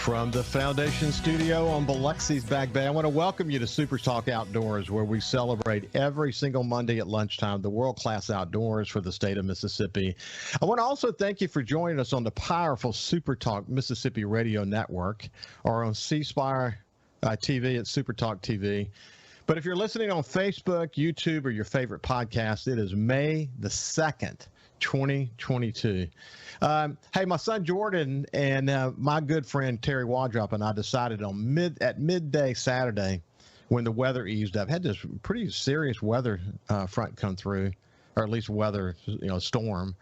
From the Foundation Studio on Biloxi's Back Bay, I want to welcome you to Super Talk Outdoors, where we celebrate every single Monday at lunchtime the world-class outdoors for the state of Mississippi. I want to also thank you for joining us on the powerful Super Talk Mississippi Radio Network, or on C-Spire TV at Super Talk TV. But if you're listening on Facebook, YouTube, or your favorite podcast, it is May the 2nd. 2022. Hey, my son Jordan and my good friend Terry Wadrop and I decided at midday Saturday, when the weather eased up, had this pretty serious weather front come through, or at least weather, storm,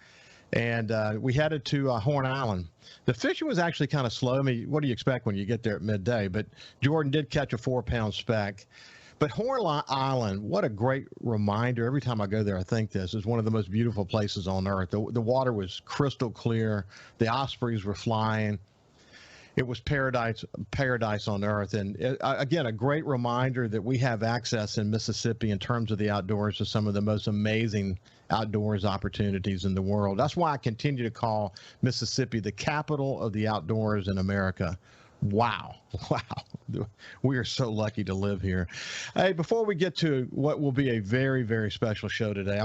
and we headed to Horn Island. The fishing was actually kind of slow. I mean, what do you expect when you get there at midday? But Jordan did catch a 4-pound speck. But Horn Island, what a great reminder. Every time I go there, I think this is one of the most beautiful places on earth. The water was crystal clear. The ospreys were flying. It was paradise on earth. And again, a great reminder that we have access in Mississippi in terms of the outdoors to some of the most amazing outdoors opportunities in the world. That's why I continue to call Mississippi the capital of the outdoors in America. Wow. We are so lucky to live here. Hey, before we get to what will be a very, very special show today,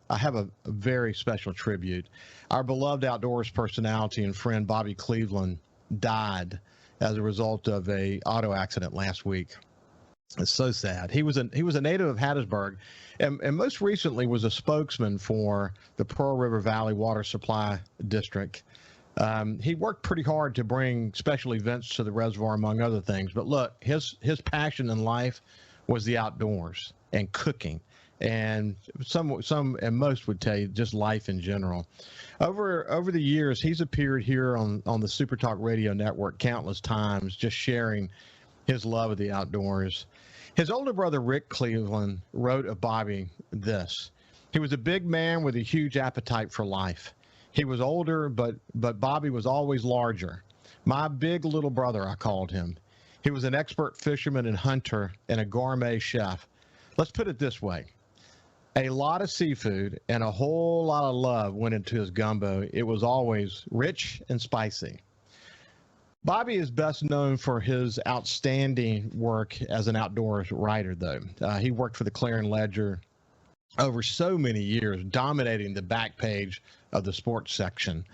I have a very special tribute. Our beloved outdoors personality and friend Bobby Cleveland died as a result of a auto accident last week. It's so sad. He was a native of Hattiesburg, and most recently was a spokesman for the Pearl River Valley Water Supply District. He worked pretty hard to bring special events to the reservoir, among other things. But look, his passion in life was the outdoors and cooking, and some and most would tell you just life in general. Over the years, he's appeared here on the Super Talk Radio Network countless times, just sharing his love of the outdoors. His older brother Rick Cleveland wrote of Bobby this: he was a big man with a huge appetite for life. He was older, but Bobby was always larger. My big little brother, I called him. He was an expert fisherman and hunter and a gourmet chef. Let's put it this way. A lot of seafood and a whole lot of love went into his gumbo. It was always rich and spicy. Bobby is best known for his outstanding work as an outdoors writer, though. He worked for the Clarion Ledger over so many years, dominating the back page of the sports section.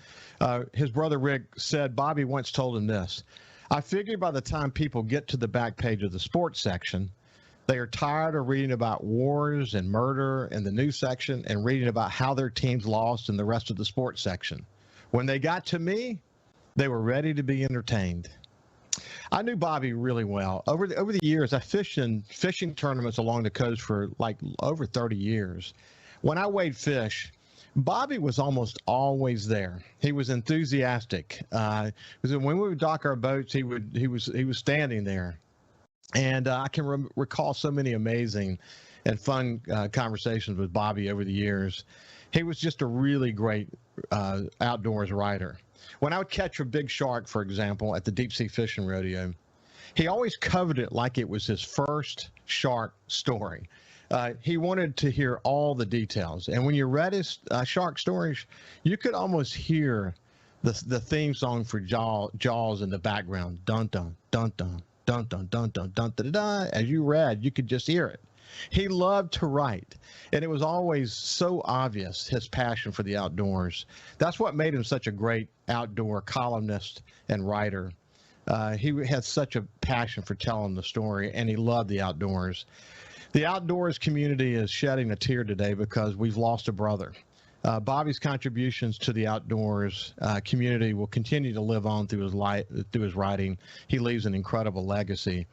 His brother Rick said Bobby once told him this: I figure by the time people get to the back page of the sports section, they are tired of reading about wars and murder in the news section and reading about how their teams lost in the rest of the sports section. When they got to me, they were ready to be entertained. I knew Bobby really well. Over the years, I fished in fishing tournaments along the coast for like over 30 years. When I weighed fish, Bobby was almost always there. He was enthusiastic. When we would dock our boats, he was standing there, and I can recall so many amazing and fun conversations with Bobby over the years. He was just a really great outdoors writer. When I would catch a big shark, for example, at the deep sea fishing rodeo, he always covered it like it was his first shark story. He wanted to hear all the details. And when you read his shark stories, you could almost hear the theme song for Jaws in the background. Dun, dun, dun, dun, dun, dun, dun, dun, dun, dun, dun. As you read, you could just hear it. He loved to write, and it was always so obvious, his passion for the outdoors. That's what made him such a great outdoor columnist and writer. He had such a passion for telling the story, and he loved the outdoors. The outdoors community is shedding a tear today because we've lost a brother. Bobby's contributions to the outdoors community will continue to live on through his writing. He leaves an incredible legacy.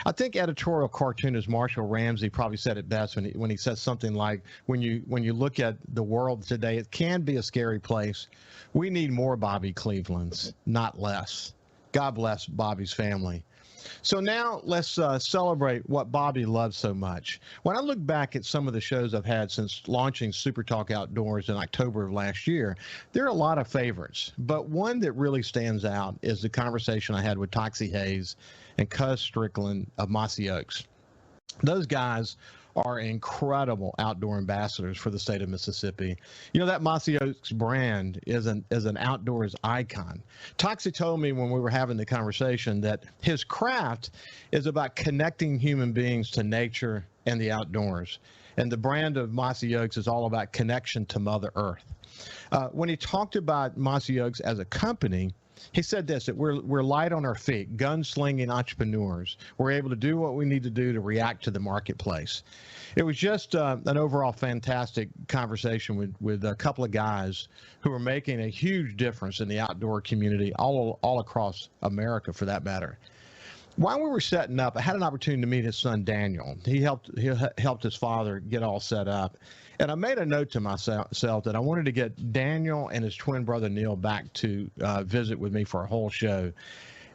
I think editorial cartoonist Marshall Ramsey probably said it best when he says something like, when you look at the world today, it can be a scary place. We need more Bobby Clevelands, not less. God bless Bobby's family. So now let's celebrate what Bobby loves so much. When I look back at some of the shows I've had since launching Super Talk Outdoors in October of last year, there are a lot of favorites, but one that really stands out is the conversation I had with Toxie Hayes and Cuz Strickland of Mossy Oaks. Those guys are incredible outdoor ambassadors for the state of Mississippi. You know, that Mossy Oaks brand is an outdoors icon. Toxie told me when we were having the conversation that his craft is about connecting human beings to nature and the outdoors. And the brand of Mossy Oaks is all about connection to Mother Earth. When he talked about Mossy Oaks as a company, he said this, that we're light on our feet, gunslinging entrepreneurs. We're able to do what we need to do to react to the marketplace. It was just an overall fantastic conversation with a couple of guys who are making a huge difference in the outdoor community all across America, for that matter. While we were setting up, I had an opportunity to meet his son, Daniel. He helped his father get all set up. And I made a note to myself that I wanted to get Daniel and his twin brother, Neal, back to visit with me for a whole show.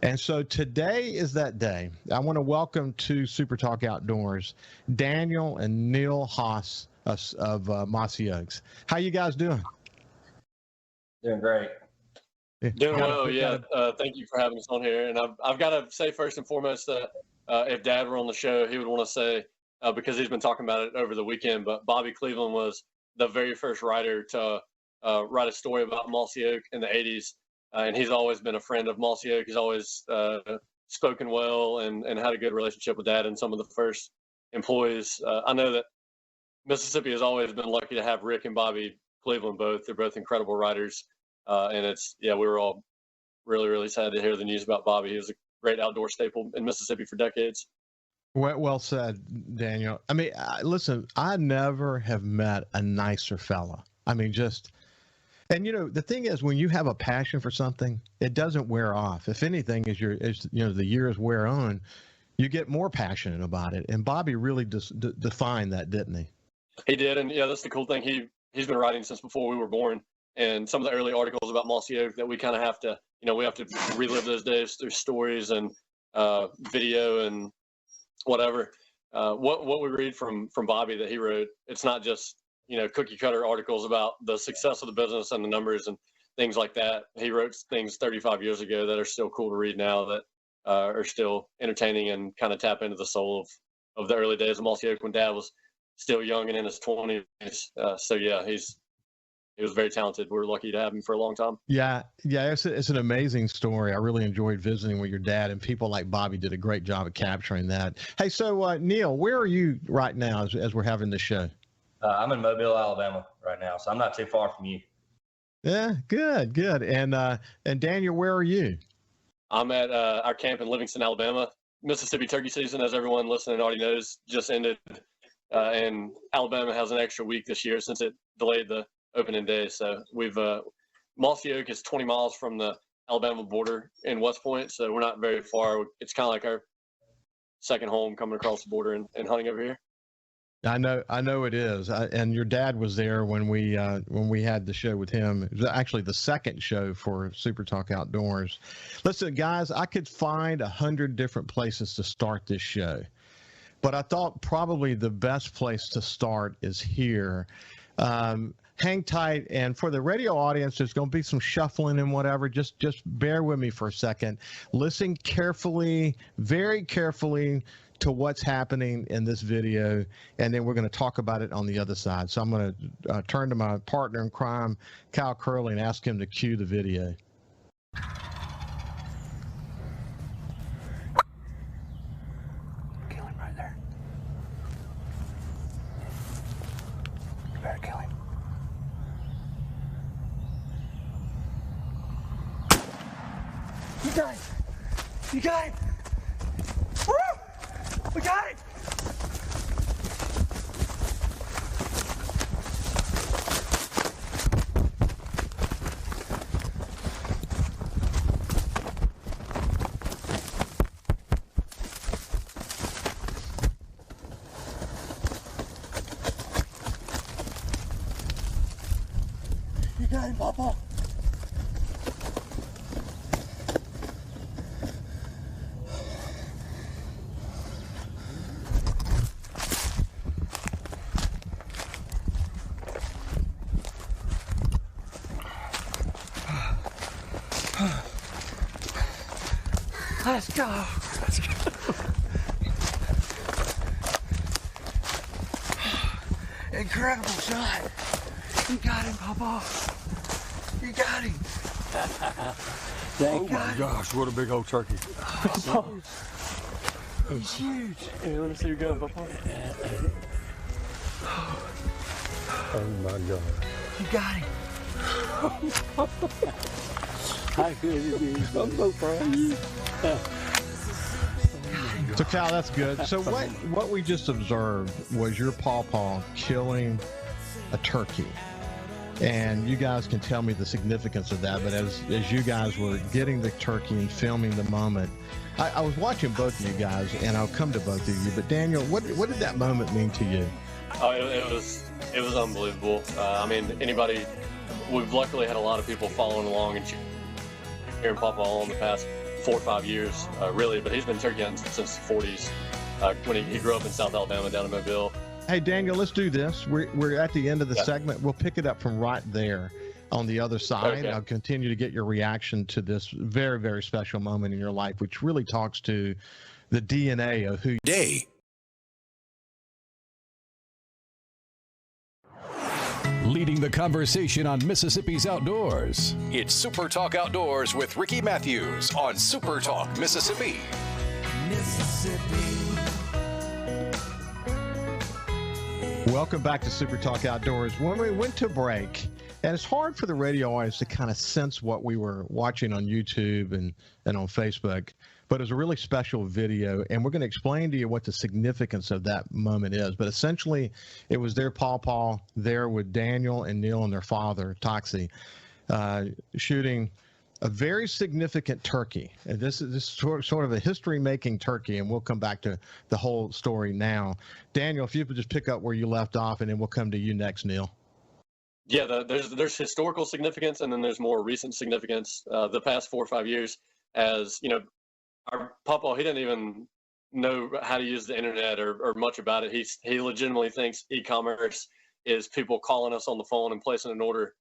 And so today is that day. I want to welcome to Super Talk Outdoors, Daniel and Neal Haas of Mossy Oaks. How you guys doing? Doing great. Doing well, yeah. Thank you for having us on here. And I've got to say first and foremost that if Dad were on the show, he would want to say, because he's been talking about it over the weekend, but Bobby Cleveland was the very first writer to write a story about Mossy Oak in the 80s. And he's always been a friend of Mossy Oak. He's always spoken well and had a good relationship with Dad and some of the first employees. I know that Mississippi has always been lucky to have Rick and Bobby Cleveland both. They're both incredible writers. And we were all really, really sad to hear the news about Bobby. He was a great outdoor staple in Mississippi for decades. Well said, Daniel. I mean, listen, I never have met a nicer fella. I mean, and you know, the thing is, when you have a passion for something, it doesn't wear off. If anything, as the years wear on, you get more passionate about it. And Bobby really defined that, didn't he? He did, and yeah, that's the cool thing. He's been writing since before we were born. And some of the early articles about Mossy Oak that we kind of have to, we have to relive those days through stories and video and whatever. What we read from Bobby that he wrote, it's not just, cookie cutter articles about the success of the business and the numbers and things like that. He wrote things 35 years ago that are still cool to read now, that are still entertaining and kind of tap into the soul of the early days of Mossy Oak when Dad was still young and in his 20s. So yeah, he was very talented. We're lucky to have him for a long time. Yeah, it's an amazing story. I really enjoyed visiting with your dad, and people like Bobby did a great job of capturing that. Hey, so Neal, where are you right now as we're having this show? I'm in Mobile, Alabama right now, so I'm not too far from you. Yeah, good. And Daniel, where are you? I'm at our camp in Livingston, Alabama. Mississippi turkey season, as everyone listening already knows, just ended, and Alabama has an extra week this year since it delayed the opening day. So Mossy Oak is 20 miles from the Alabama border in West Point, so we're not very far. It's kind of like our second home coming across the border and hunting over here. I know it is. And your dad was there when we had the show with him. It was actually the second show for Super Talk Outdoors. Listen, guys, I could find 100 different places to start this show, but I thought probably the best place to start is here. Hang tight, and for the radio audience, there's going to be some shuffling and whatever. Just bear with me for a second. Listen carefully, very carefully, to what's happening in this video, and then we're going to talk about it on the other side. So I'm going to turn to my partner in crime, Kyle Curley, and ask him to cue the video. Kill him right there. You better kill him. You got it! You got it! Woo! We got it! You got it, Papa! Let's go. Let's go. Incredible shot. You got him, Papa. You got him. Oh my gosh, what a big old turkey. He's huge. Hey, let me see your gun, Papa. Oh my God. You got him. How good it is. I'm so proud of you. So Cal, that's good. So what we just observed was your pawpaw killing a turkey. And you guys can tell me the significance of that, but as you guys were getting the turkey and filming the moment, I was watching both of you guys, and I'll come to both of you. But Daniel, what did that moment mean to you? Oh, it was unbelievable. I mean, we've luckily had a lot of people following along and cheering Papa on the past 4 or 5 years, really. But he's been turkey hunting since the 40s, when he grew up in South Alabama, down in Mobile. Hey, Daniel, let's do this. We're at the end of the segment. We'll pick it up from right there on the other side. Okay. I'll continue to get your reaction to this very, very special moment in your life, which really talks to the DNA of who Day. Leading the conversation on Mississippi's outdoors. It's Super Talk Outdoors with Ricky Matthews on Super Talk Mississippi. Welcome back to Super Talk Outdoors. When we went to break, and it's hard for the radio audience to kind of sense what we were watching on YouTube and on Facebook, but it was a really special video, and we're going to explain to you what the significance of that moment is. But essentially, it was their pawpaw there with Daniel and Neal and their father, Toxie, shooting a very significant turkey. And this is sort of a history-making turkey, and we'll come back to the whole story now. Daniel, if you could just pick up where you left off, and then we'll come to you next, Neal. Yeah, there's historical significance, and then there's more recent significance. The past 4 or 5 years, as you know, our Papa, he didn't even know how to use the internet or much about it. He legitimately thinks e-commerce is people calling us on the phone and placing an order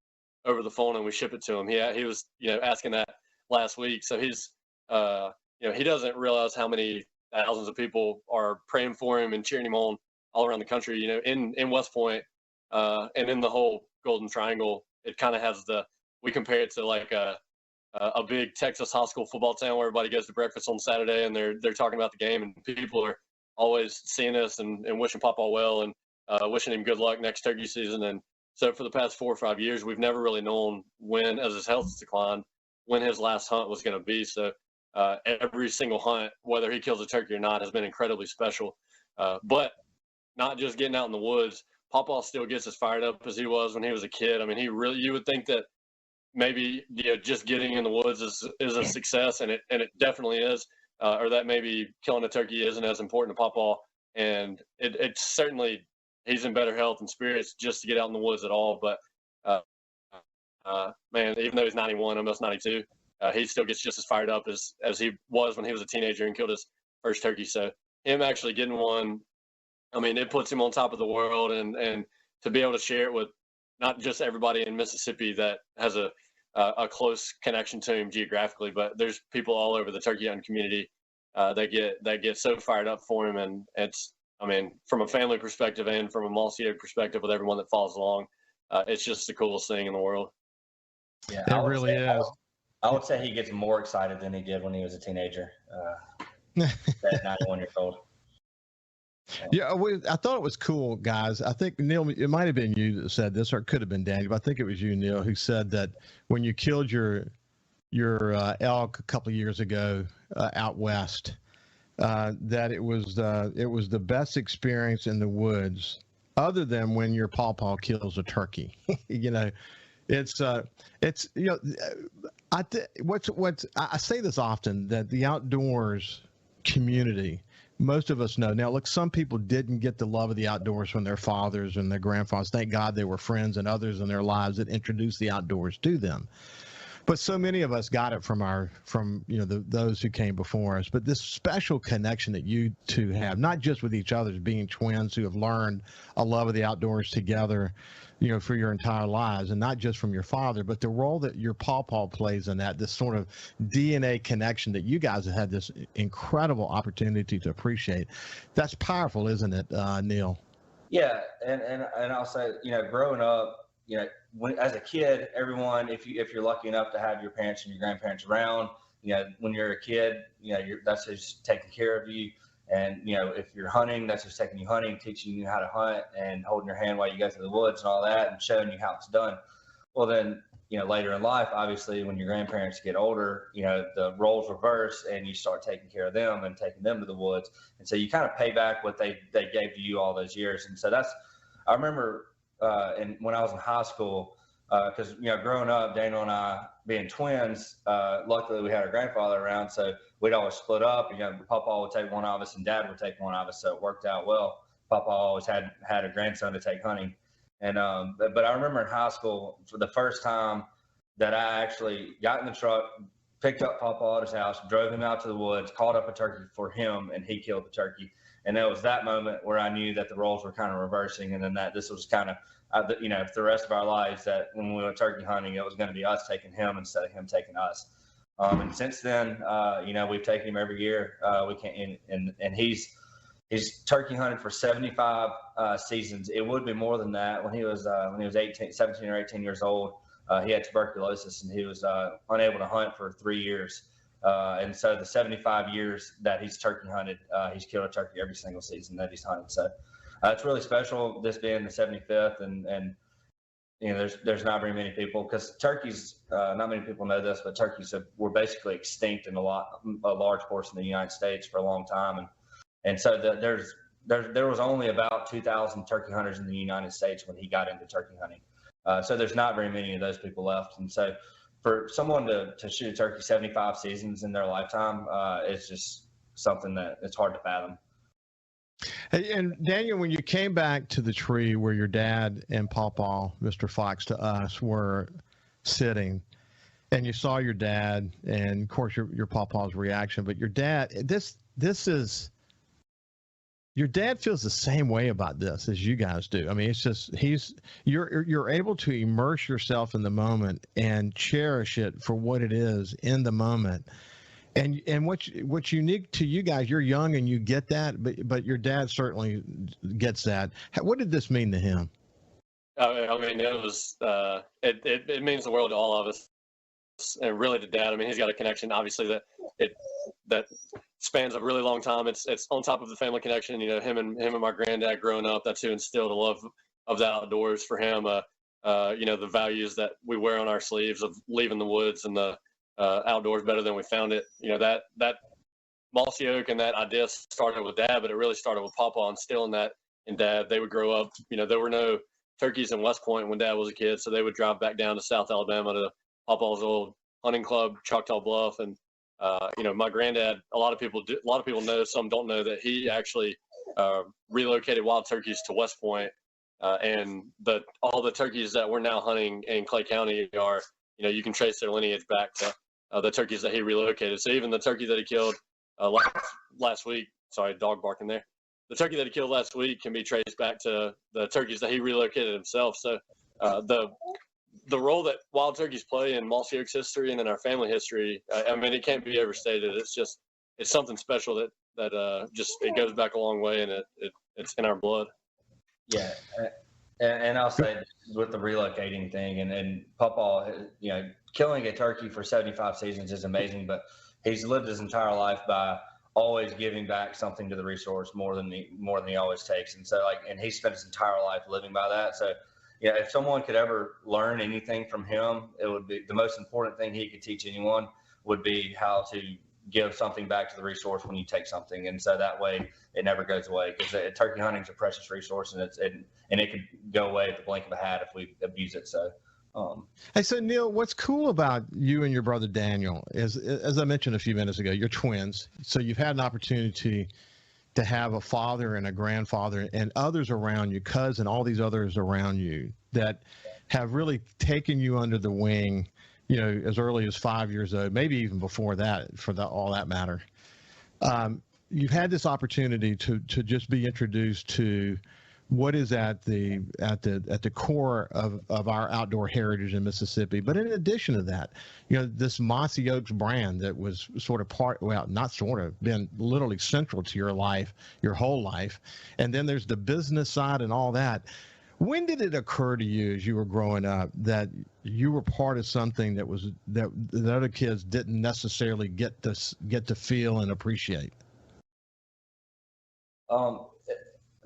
over the phone and we ship it to him. He was asking that last week. So he's he doesn't realize how many thousands of people are praying for him and cheering him on all around the country. In West Point and in the whole Golden Triangle, it kind of has we compare it to like a big Texas high school football town where everybody goes to breakfast on Saturday and they're talking about the game, and people are always seeing us and wishing Papa well and wishing him good luck next turkey season. And so for the past 4 or 5 years, we've never really known when, as his health has declined, when his last hunt was going to be. So every single hunt, whether he kills a turkey or not, has been incredibly special. But not just getting out in the woods, Papa still gets as fired up as he was when he was a kid. I mean, you would think that maybe just getting in the woods is a success, and it definitely is, or that maybe killing a turkey isn't as important to Papa. And it's certainly, he's in better health and spirits just to get out in the woods at all. But man, even though he's 91, almost 92, he still gets just as fired up as he was when he was a teenager and killed his first turkey. So him actually getting one, I mean, it puts him on top of the world, and to be able to share it with not just everybody in Mississippi that has a close connection to him geographically, but there's people all over the turkey hunting community that get so fired up for him. And it's, I mean, from a family perspective and from a Mossy perspective with everyone that follows along, it's just the coolest thing in the world. Yeah, It really is. I would say he gets more excited than he did when he was a teenager. At 91 years old. Yeah, I thought it was cool, guys. I think, Neal, it might have been you that said this, or it could have been Daniel, but I think it was you, Neal, who said that when you killed your elk a couple of years ago out west, that it was the best experience in the woods, other than when your pawpaw kills a turkey. It's I say this often, that the outdoors community, most of us know. Now, look, some people didn't get the love of the outdoors from their fathers and their grandfathers. Thank God they were friends and others in their lives that introduced the outdoors to them. But so many of us got it from those who came before us. But this special connection that you two have, not just with each other, being twins who have learned a love of the outdoors together, for your entire lives, and not just from your father, but the role that your pawpaw plays in that, this sort of DNA connection that you guys have had this incredible opportunity to appreciate. That's powerful, isn't it, Neal? Yeah, and I'll say, growing up, as a kid, everyone, if you're lucky enough to have your parents and your grandparents around, when you're a kid, that's who's taking care of you. And, if you're hunting, that's who's taking you hunting, teaching you how to hunt and holding your hand while you go through the woods and all that and showing you how it's done. Well, then, later in life, obviously, when your grandparents get older, the roles reverse and you start taking care of them and taking them to the woods. And so you kind of pay back what they gave to you all those years. And so I remember when I was in high school, because, growing up, Daniel and I being twins, luckily we had our grandfather around. So we'd always split up. Papa would take one of us and Dad would take one of us. So it worked out well. Papa always had a grandson to take hunting. And but I remember in high school, for the first time that I actually got in the truck, picked up Papa at his house, drove him out to the woods, caught up a turkey for him, and he killed the turkey. And it was that moment where I knew that the roles were kind of reversing, and then that this was kind of, the rest of our lives, that when we went turkey hunting, it was going to be us taking him instead of him taking us. And since then, we've taken him every year. We can't, and he's turkey hunted for 75 seasons. It would be more than that. When he was 17 or 18 years old, he had tuberculosis and he was unable to hunt for 3 years. And so the 75 years that he's turkey hunted, he's killed a turkey every single season that he's hunted. So it's really special, this being the 75th, and there's not very many people, because turkeys, not many people know this, but turkeys were basically extinct in a large portion of the United States for a long time. And so there was only about 2,000 turkey hunters in the United States when he got into turkey hunting. So there's not very many of those people left. And so for someone to shoot a turkey 75 seasons in their lifetime, it's just something that it's hard to fathom. And Daniel, when you came back to the tree where your dad and Pawpaw, Mr. Fox to us, were sitting, and you saw your dad, and of course your Pawpaw's reaction, but your dad, your dad feels the same way about this as you guys do. I mean, it's just you're able to immerse yourself in the moment and cherish it for what it is in the moment. And what's unique to you guys, you're young and you get that, but your dad certainly gets that. What did this mean to him? I mean, it was it means the world to all of us, and really to Dad. I mean, he's got a connection, obviously, that spans a really long time. It's on top of the family connection. Him and my granddad growing up, that's who instilled a love of the outdoors for him. The values that we wear on our sleeves of leaving the woods and the outdoors better than we found it. That Mossy Oak and that idea started with Dad, but it really started with Papa instilling that in Dad. They would grow up, there were no turkeys in West Point when Dad was a kid, so they would drive back down to South Alabama to Papa's old hunting club, Choctaw Bluff. And my granddad, a lot of people know, some don't know, that he actually relocated wild turkeys to West Point. And all the turkeys that we're now hunting in Clay County are, you can trace their lineage back to the turkeys that he relocated. So even the turkey that he killed last week, sorry, dog barking there. The turkey that he killed last week can be traced back to the turkeys that he relocated himself. So the role that wild turkeys play in Mossy Oak's history and in our family history, I mean, it can't be overstated. It's something special that just it goes back a long way, and it's in our blood. Yeah. And I'll say with the relocating thing and Papa, killing a turkey for 75 seasons is amazing, but he's lived his entire life by always giving back something to the resource more than he always takes. And so and he spent his entire life living by that. So if someone could ever learn anything from him, it would be the most important thing he could teach anyone would be how to give something back to the resource when you take something. And so that way it never goes away, because turkey hunting is a precious resource, and it could go away at the blink of a hat if we abuse it. So Hey, so Neal, what's cool about you and your brother Daniel is, as I mentioned a few minutes ago, you're twins. So you've had an opportunity to have a father and a grandfather and others around you, cousin, all these others around you that have really taken you under the wing, as early as 5 years old, maybe even before that, all that matter. You've had this opportunity to just be introduced to what is at the core of our outdoor heritage in Mississippi. But in addition to that, this Mossy Oaks brand that was sort of not sort of, been literally central to your life, your whole life. And then there's the business side and all that. When did it occur to you as you were growing up that you were part of something that the other kids didn't necessarily get to feel and appreciate?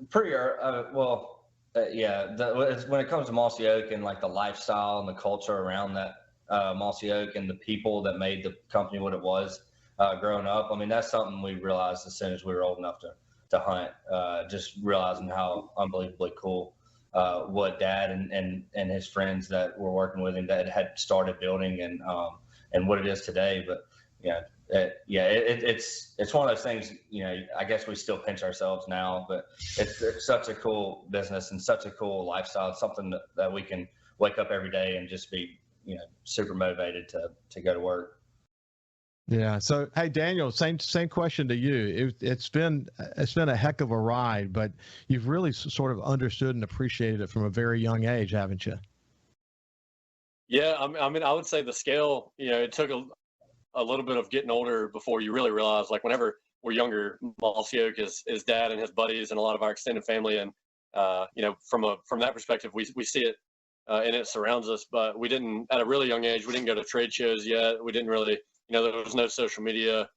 Pretty when it comes to Mossy Oak and like the lifestyle and the culture around that Mossy Oak and the people that made the company what it was growing up, I mean, that's something we realized as soon as we were old enough to hunt. Just realizing how unbelievably cool what Dad and his friends that were working with him that had started building and what it is today. But it's one of those things, I guess we still pinch ourselves now, but it's such a cool business and such a cool lifestyle. It's something that we can wake up every day and just be, super motivated to go to work. Yeah. So, hey, Daniel, same question to you. It's been a heck of a ride, but you've really sort of understood and appreciated it from a very young age, haven't you? Yeah. I mean, I would say the scale, it took a little bit of getting older before you really realize, like, whenever we're younger, Mossy Oak is Dad and his buddies and a lot of our extended family. And, from that perspective, we see it and it surrounds us, but we didn't, at a really young age, we didn't go to trade shows yet. We didn't really, there was no social media.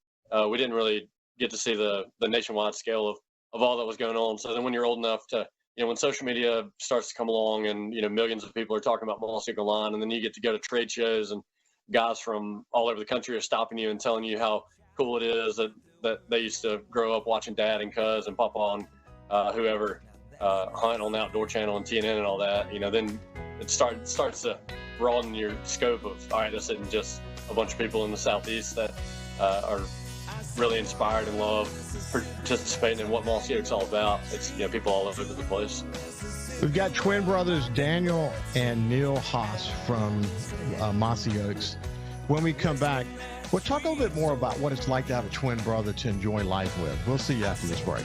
We didn't really get to see the nationwide scale of all that was going on. So then when you're old enough to, when social media starts to come along and, millions of people are talking about Mossy Oak Online, and then you get to go to trade shows and guys from all over the country are stopping you and telling you how cool it is that they used to grow up watching Dad and Cuz and Papa and whoever hunt on the Outdoor Channel and TNN and all that. Then it starts to broaden your scope of, all right, this isn't just a bunch of people in the Southeast that are really inspired and love participating in what Mossy Oak's all about. It's people all over the place. We've got twin brothers Daniel and Neal Haas from Mossy Oaks. When we come back, we'll talk a little bit more about what it's like to have a twin brother to enjoy life with. We'll see you after this break.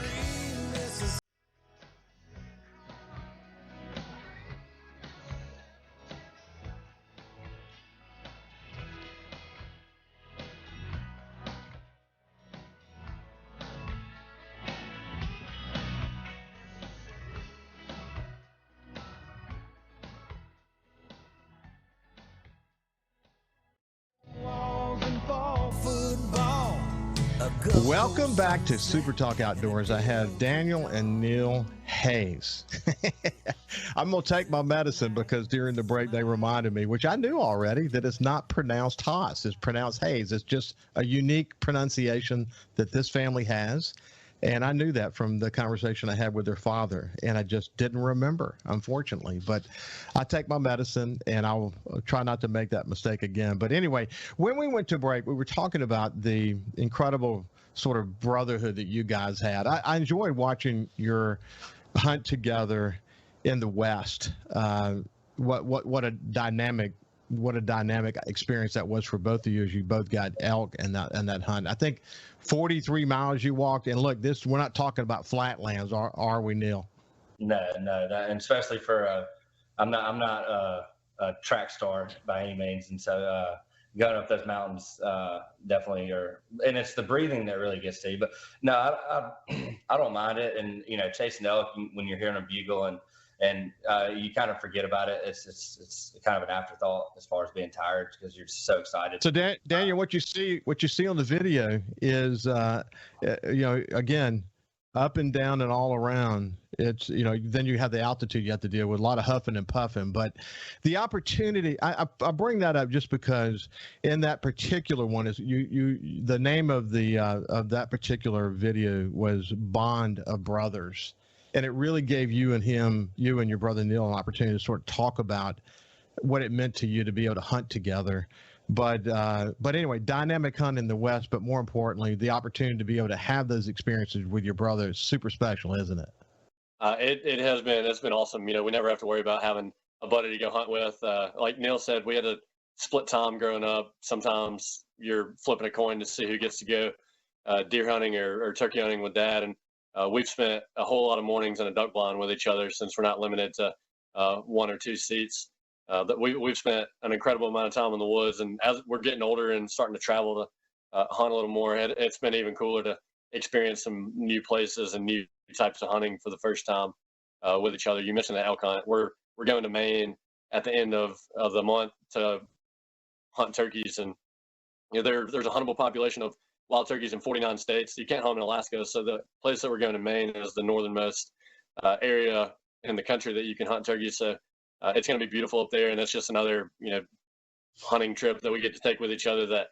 Welcome back to Super Talk Outdoors. I have Daniel and Neal Hayes. I'm going to take my medicine because during the break they reminded me, which I knew already, that it's not pronounced Haas. It's pronounced Hayes. It's just a unique pronunciation that this family has. And I knew that from the conversation I had with their father, and I just didn't remember, unfortunately. But I take my medicine, and I'll try not to make that mistake again. But anyway, when we went to break, we were talking about the incredible sort of brotherhood that you guys had. I enjoyed watching your hunt together in the West. What a dynamic experience that was for both of you, as you both got elk and that hunt. I think 43 miles you walked, and look, we're not talking about flatlands, are we, Neal? No, and especially for I'm not a track star by any means, and so going up those mountains definitely and it's the breathing that really gets to you. But no, I don't mind it, and chasing elk when you're hearing a bugle and you kind of forget about it. It's kind of an afterthought as far as being tired because you're just so excited. So Daniel, what you see on the video is, again, up and down and all around. It's, then you have the altitude you have to deal with, a lot of huffing and puffing. But the opportunity, I bring that up just because in that particular one is the name of that particular video was Bond of Brothers. And it really gave you and your brother Neal, an opportunity to sort of talk about what it meant to you to be able to hunt together. But anyway, dynamic hunt in the West, but more importantly, the opportunity to be able to have those experiences with your brother is super special, isn't it? It has been. It's been awesome. We never have to worry about having a buddy to go hunt with. Like Neal said, we had a split time growing up. Sometimes you're flipping a coin to see who gets to go deer hunting or turkey hunting with Dad. And we've spent a whole lot of mornings in a duck blind with each other since we're not limited to 1 or 2 seats. That we've spent an incredible amount of time in the woods, and as we're getting older and starting to travel to hunt a little more, it's been even cooler to experience some new places and new types of hunting for the first time with each other. You mentioned the elk hunt. We're going to Maine at the end of the month to hunt turkeys, and there's a huntable population of wild turkeys in 49 states. You can't hunt in Alaska, so the place that we're going to Maine is the northernmost area in the country that you can hunt turkeys. So it's going to be beautiful up there, and it's just another hunting trip that we get to take with each other. That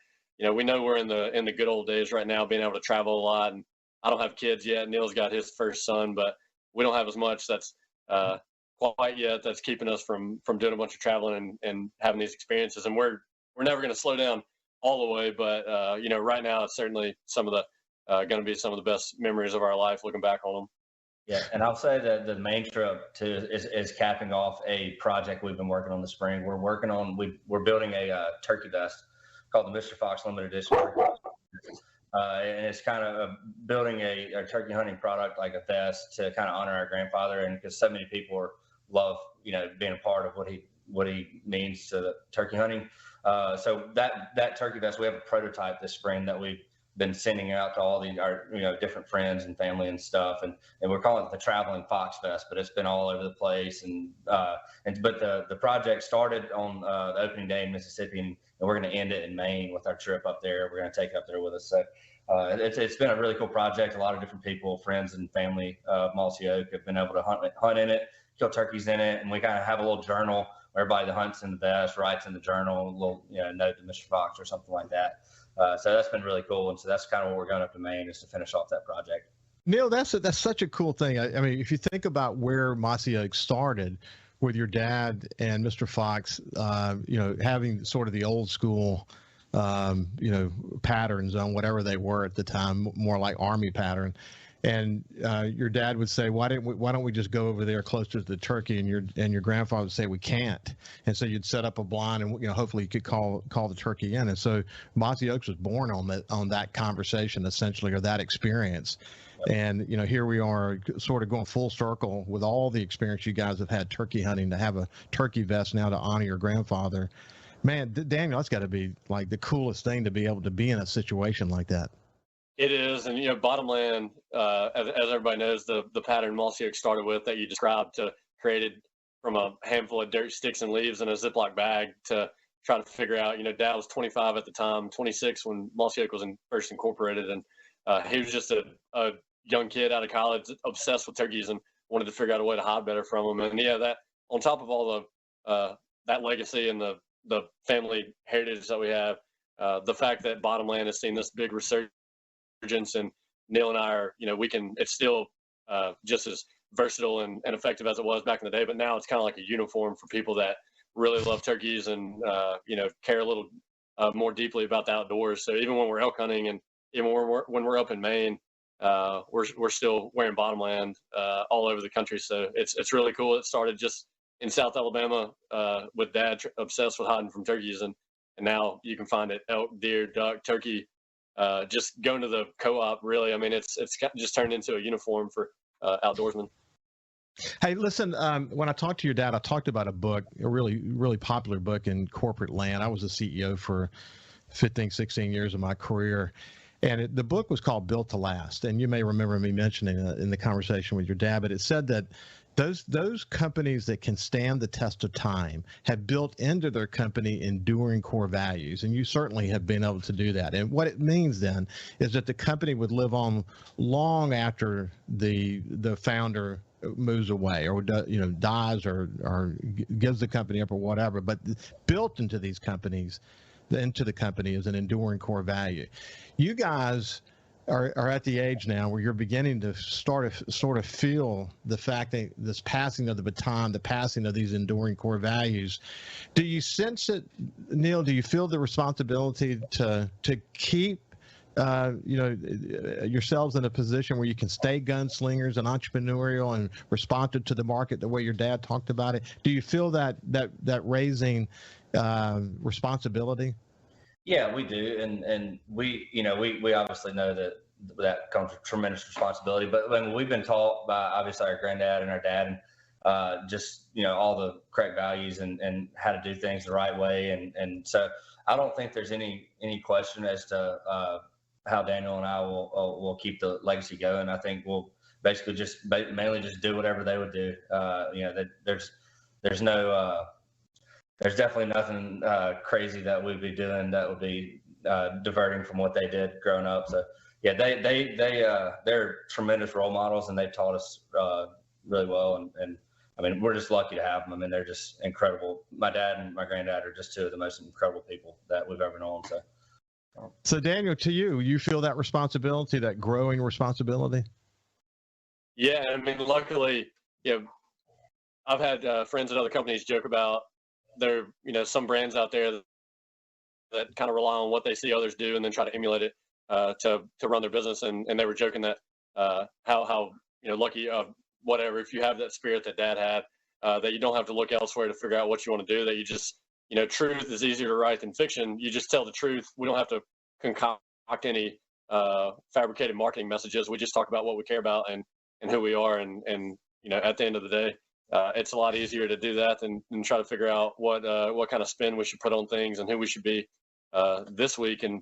we know we're in the good old days right now, being able to travel a lot. And I don't have kids yet. Neal's got his first son, but we don't have as much that's quite yet that's keeping us from doing a bunch of traveling and having these experiences. And we're never going to slow down all the way, but right now it's certainly some of the going to be some of the best memories of our life looking back on them. Yeah, and I'll say that the main trip is capping off a project we've been working on this spring. We're building a turkey vest called the Mr. Fox Limited Edition. And it's kind of building a turkey hunting product, like a vest, to kind of honor our grandfather, and because so many people love being a part of what he means to the turkey hunting. So that turkey vest, we have a prototype this spring that we've been sending out to all our different friends and family and stuff, and we're calling it the traveling fox vest, but it's been all over the place. But the project started on the opening day in Mississippi, and we're going to end it in Maine with our trip up there. We're going to take it up there with us. So it's been a really cool project. A lot of different people, friends and family of Mossy Oak, have been able to hunt in it, kill turkeys in it, and we kind of have a little journal where everybody that hunts in the vest writes in the journal a little note to Mr. Fox or something like that. So that's been really cool, and so that's kind of what we're going up to Maine, is to finish off that project. Neal, that's such a cool thing. I mean, if you think about where Mossy Oak started with your dad and Mr. Fox, having sort of the old school, patterns on whatever they were at the time, more like Army pattern. And your dad would say, why don't we just go over there closer to the turkey? And your grandfather would say, we can't. And so you'd set up a blind, and hopefully you could call the turkey in. And so Mossy Oaks was born on that conversation, essentially, or that experience. And here we are, sort of going full circle with all the experience you guys have had turkey hunting, to have a turkey vest now to honor your grandfather. Man, Daniel, that's got to be like the coolest thing, to be able to be in a situation like that. It is, and bottomland, as everybody knows, the pattern Mossy Oak started with that you described, created from a handful of dirt, sticks, and leaves in a Ziploc bag to try to figure out. Dad was 25 at the time, 26 when Mossy Oak was first incorporated, and he was just a young kid out of college, obsessed with turkeys, and wanted to figure out a way to hide better from them. And that on top of all the that legacy and the family heritage that we have, the fact that bottomland has seen this big resurgence, and Neal and I are, it's still just as versatile and effective as it was back in the day, but now it's kind of like a uniform for people that really love turkeys and care a little more deeply about the outdoors. So even when we're elk hunting, and even when we're up in Maine, we're still wearing bottomland all over the country. So it's really cool. It started just in South Alabama with Dad obsessed with hiding from turkeys, and now you can find it elk, deer, duck, turkey. Just going to the co-op, really. I mean, it's just turned into a uniform for outdoorsmen. Hey, listen, when I talked to your dad, I talked about a book, a really, really popular book in corporate land. I was a CEO for 15, 16 years of my career. And the book was called Built to Last. And you may remember me mentioning it in the conversation with your dad, but it said that those companies that can stand the test of time have built into their company enduring core values. And you certainly have been able to do that. And what it means then is that the company would live on long after the founder moves away, or dies, or gives the company up, or whatever. But built into these companies, into the company, is an enduring core value. You guys are at the age now where you're beginning to sort of feel the fact that this passing of the baton, the passing of these enduring core values. Do you sense it, Neal? Do you feel the responsibility to keep yourselves in a position where you can stay gunslingers and entrepreneurial and responsive to the market the way your dad talked about it? Do you feel that raising responsibility? Yeah, we do, and we obviously know that comes with tremendous responsibility. But I mean, we've been taught by obviously our granddad and our dad, and just all the correct values and how to do things the right way, and so I don't think there's any question as to how Daniel and I will keep the legacy going. I think we'll basically mainly just do whatever they would do. There's no. There's definitely nothing crazy that we'd be doing that would be diverting from what they did growing up. So yeah, they're tremendous role models, and they've taught us really well. And I mean, we're just lucky to have them. I mean, they're just incredible. My dad and my granddad are just two of the most incredible people that we've ever known. So Daniel, to you feel that responsibility, that growing responsibility? Yeah, I mean, luckily, I've had friends at other companies joke about there, some brands out there that kind of rely on what they see others do and then try to emulate it to run their business. And they were joking that how lucky whatever, if you have that spirit that Dad had, that you don't have to look elsewhere to figure out what you want to do, that you just, truth is easier to write than fiction. You just tell the truth. We don't have to concoct any fabricated marketing messages. We just talk about what we care about and who we are. And at the end of the day, it's a lot easier to do that than try to figure out what kind of spin we should put on things and who we should be this week. And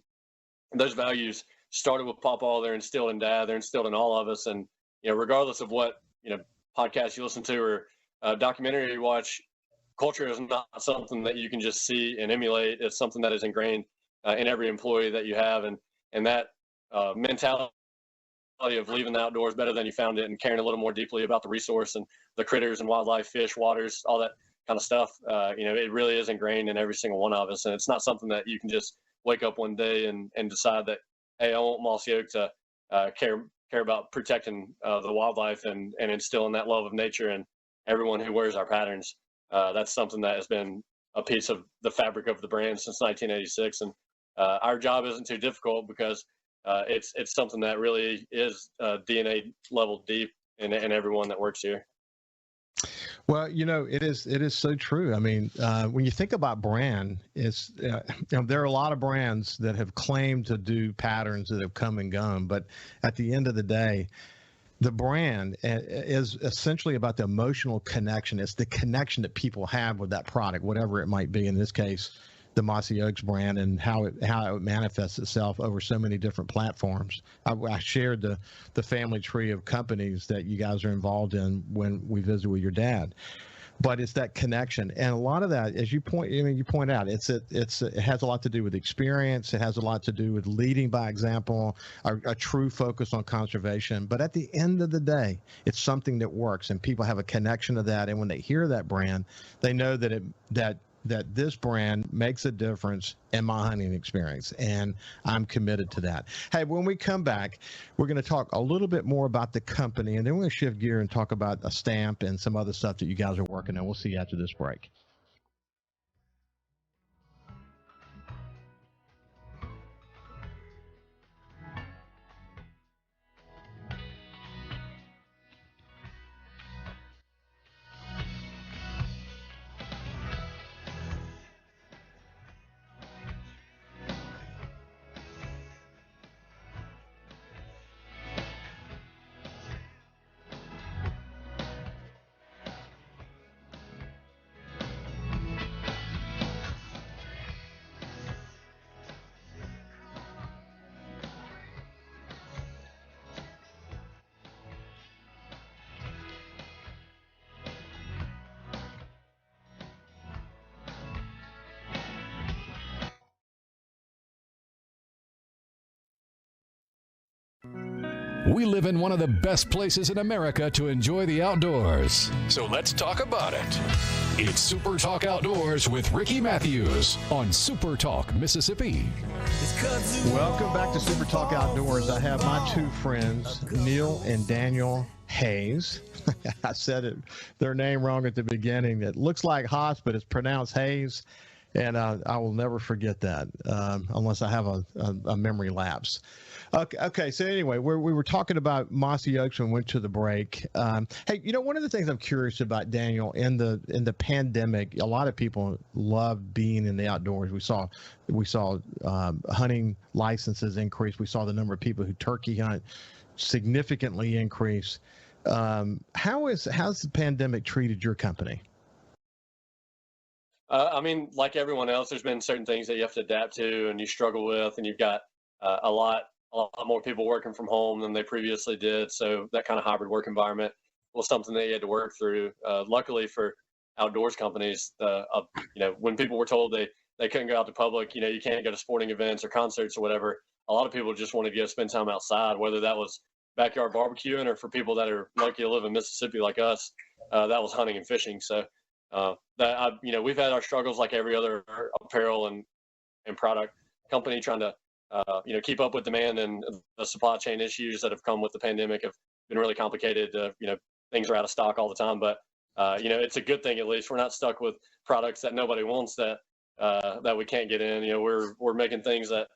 those values started with Papa. They're instilled in Dad. They're instilled in all of us. And regardless of what podcast you listen to or documentary you watch, culture is not something that you can just see and emulate. It's something that is ingrained in every employee that you have, and that mentality of leaving the outdoors better than you found it and caring a little more deeply about the resource and the critters and wildlife, fish, waters, all that kind of stuff. It really is ingrained in every single one of us. And it's not something that you can just wake up one day and decide that, hey, I want Mossy Oak to care about protecting the wildlife and instilling that love of nature and everyone who wears our patterns. That's something that has been a piece of the fabric of the brand since 1986. And our job isn't too difficult because it's something that really is DNA level deep in everyone that works here. Well, it is so true. I mean, when you think about brand, it's there are a lot of brands that have claimed to do patterns that have come and gone, but at the end of the day, the brand is essentially about the emotional connection. It's the connection that people have with that product, whatever it might be. In this case, the Mossy Oaks brand, and how it manifests itself over so many different platforms. I shared the family tree of companies that you guys are involved in when we visited with your dad. But it's that connection, and a lot of that, as you point out, it has a lot to do with experience. It has a lot to do with leading by example, a true focus on conservation. But at the end of the day, it's something that works, and people have a connection to that. And when they hear that brand, they know that this brand makes a difference in my hunting experience, and I'm committed to that. Hey, when we come back, we're going to talk a little bit more about the company, and then we're going to shift gear and talk about a stamp and some other stuff that you guys are working on. We'll see you after this break. We live in one of the best places in America to enjoy the outdoors. So let's talk about it. It's Super Talk Outdoors with Ricky Matthews on Super Talk, Mississippi. Welcome back to Super Talk Outdoors. I have my two friends, Neal and Daniel Hayes. I said their name wrong at the beginning. It looks like Haas, but it's pronounced Hayes. And I will never forget that unless I have a memory lapse. Okay. So anyway, we were talking about Mossy Oaks when we went to the break. Hey, one of the things I'm curious about, Daniel, in the pandemic, a lot of people loved being in the outdoors. We saw hunting licenses increase. We saw the number of people who turkey hunt significantly increase. How's the pandemic treated your company? I mean, like everyone else, there's been certain things that you have to adapt to and you struggle with, and you've got a lot more people working from home than they previously did. So that kind of hybrid work environment was something that you had to work through. Luckily for outdoors companies, when people were told they couldn't go out to public, you can't go to sporting events or concerts or whatever, a lot of people just wanted to go spend time outside, whether that was backyard barbecuing or for people that are lucky to live in Mississippi like us, that was hunting and fishing. So we've had our struggles like every other apparel and product company trying to keep up with demand, and the supply chain issues that have come with the pandemic have been really complicated. Things are out of stock all the time, but it's a good thing. At least we're not stuck with products that nobody wants that we can't get in. We're making things that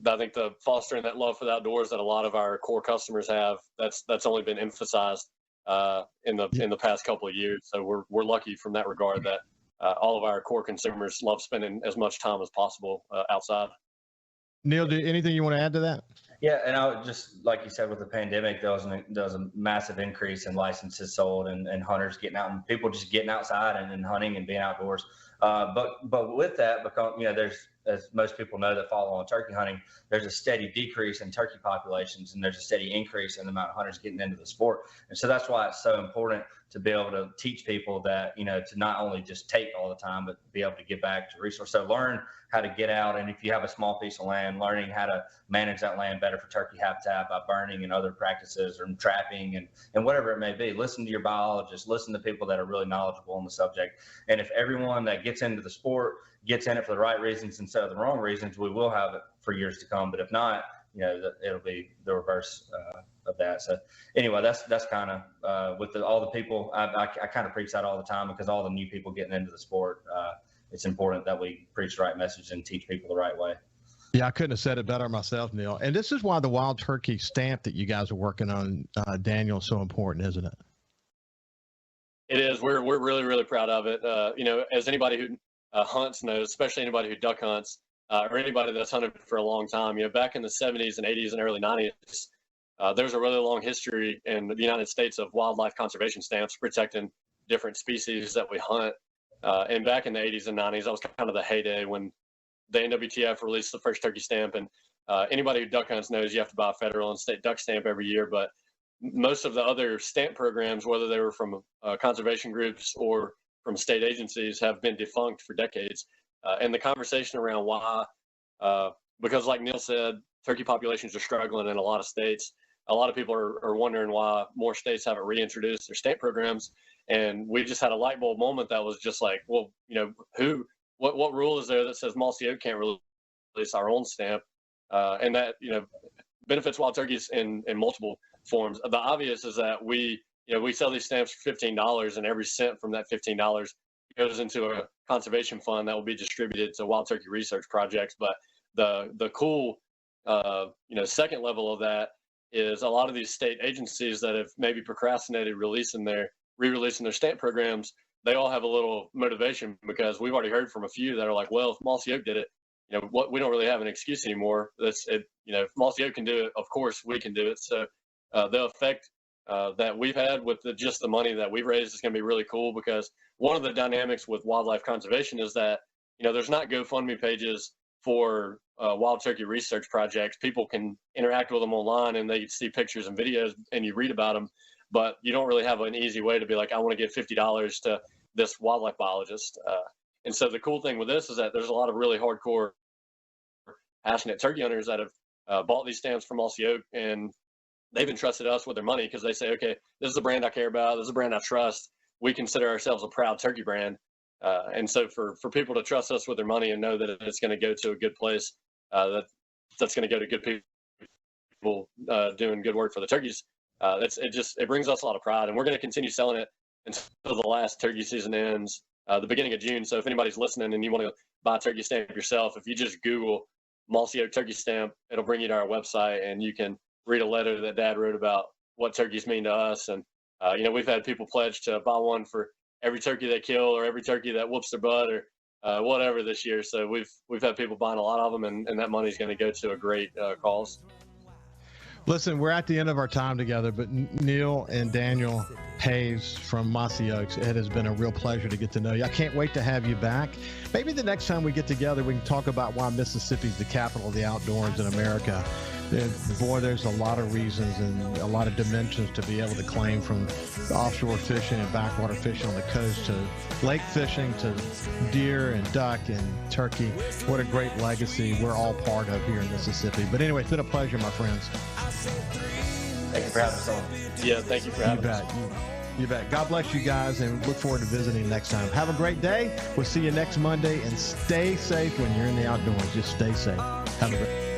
I think the fostering that love for the outdoors that a lot of our core customers have. That's only been emphasized in the past couple of years. So we're lucky from that regard that all of our core consumers love spending as much time as possible outside. Neal, anything you want to add to that? Yeah, and I would just, like you said, with the pandemic, there was a massive increase in licenses sold and hunters getting out and people just getting outside and hunting and being outdoors. But with that, because there's, as most people know that follow on turkey hunting, there's a steady decrease in turkey populations and there's a steady increase in the amount of hunters getting into the sport. And so that's why it's so important to be able to teach people that, to not only just take all the time, but be able to get back to resource. So learn how to get out. And if you have a small piece of land, learning how to manage that land better for turkey habitat by burning and other practices or trapping and whatever it may be. Listen to your biologists, listen to people that are really knowledgeable on the subject. And if everyone that gets into the sport gets in it for the right reasons instead of the wrong reasons, we will have it for years to come. But if not, it'll be the reverse of that. So anyway, that's kind of with all the people, I kind of preach that all the time because all the new people getting into the sport, it's important that we preach the right message and teach people the right way. Yeah, I couldn't have said it better myself, Neal. And this is why the wild turkey stamp that you guys are working on, Daniel, is so important, isn't it? It is. We're really, really proud of it. As anybody who hunts knows, especially anybody who duck hunts or anybody that's hunted for a long time, back in the 70s and 80s and early 90s, there's a really long history in the United States of wildlife conservation stamps protecting different species that we hunt. And back in the 80s and 90s, that was kind of the heyday when the NWTF released the first turkey stamp. And anybody who duck hunts knows you have to buy a federal and state duck stamp every year. But most of the other stamp programs, whether they were from conservation groups or from state agencies, have been defunct for decades. And the conversation around why, because like Neal said, turkey populations are struggling in a lot of states. A lot of people are wondering why more states haven't reintroduced their stamp programs. And we just had a light bulb moment that was just like, well, what rule is there that says Mossy Oak can't release our own stamp? And that, benefits wild turkeys in multiple forms. The obvious is that we sell these stamps for $15, and every cent from that $15 goes into a conservation fund that will be distributed to wild turkey research projects. But the cool, second level of that is a lot of these state agencies that have maybe procrastinated re-releasing their stamp programs. They all have a little motivation because we've already heard from a few that are like, well, if Mossy Oak did it, we don't really have an excuse anymore. If Mossy Oak can do it, of course we can do it. So the effect that we've had with just the money that we've raised is going to be really cool, because one of the dynamics with wildlife conservation is that, there's not GoFundMe pages for wild turkey research projects. People can interact with them online and they see pictures and videos and you read about them, but you don't really have an easy way to be like, I want to give $50 to this wildlife biologist. And so the cool thing with this is that there's a lot of really hardcore, passionate turkey hunters that have bought these stamps from Mossy Oak, and they've entrusted us with their money because they say, okay, this is a brand I care about. This is a brand I trust. We consider ourselves a proud turkey brand. And so for people to trust us with their money and know that it's going to go to a good place, that's going to go to good people doing good work for the turkeys, it brings us a lot of pride. And we're going to continue selling it until the last turkey season ends, the beginning of June. So if anybody's listening and you want to buy a turkey stamp yourself, if you just Google Mossy Oak turkey stamp. It'll bring you to our website, and you can read a letter that Dad wrote about what turkeys mean to us. And we've had people pledge to buy one for every turkey they kill or every turkey that whoops their butt or whatever this year. So we've had people buying a lot of them, and that money's going to go to a great cause. Listen, we're at the end of our time together, but Neal and Daniel Hayes from Mossy Oaks, it has been a real pleasure to get to know you. I can't wait to have you back. Maybe the next time we get together, we can talk about why Mississippi's the capital of the outdoors in America. Boy, there's a lot of reasons and a lot of dimensions to be able to claim, from offshore fishing and backwater fishing on the coast to lake fishing to deer and duck and turkey. What a great legacy we're all part of here in Mississippi. But anyway, it's been a pleasure, my friends. Thank you for having us on. Yeah, thank you for having us. You bet. God bless you guys, and look forward to visiting next time. Have a great day. We'll see you next Monday, and stay safe when you're in the outdoors. Just stay safe. Have a great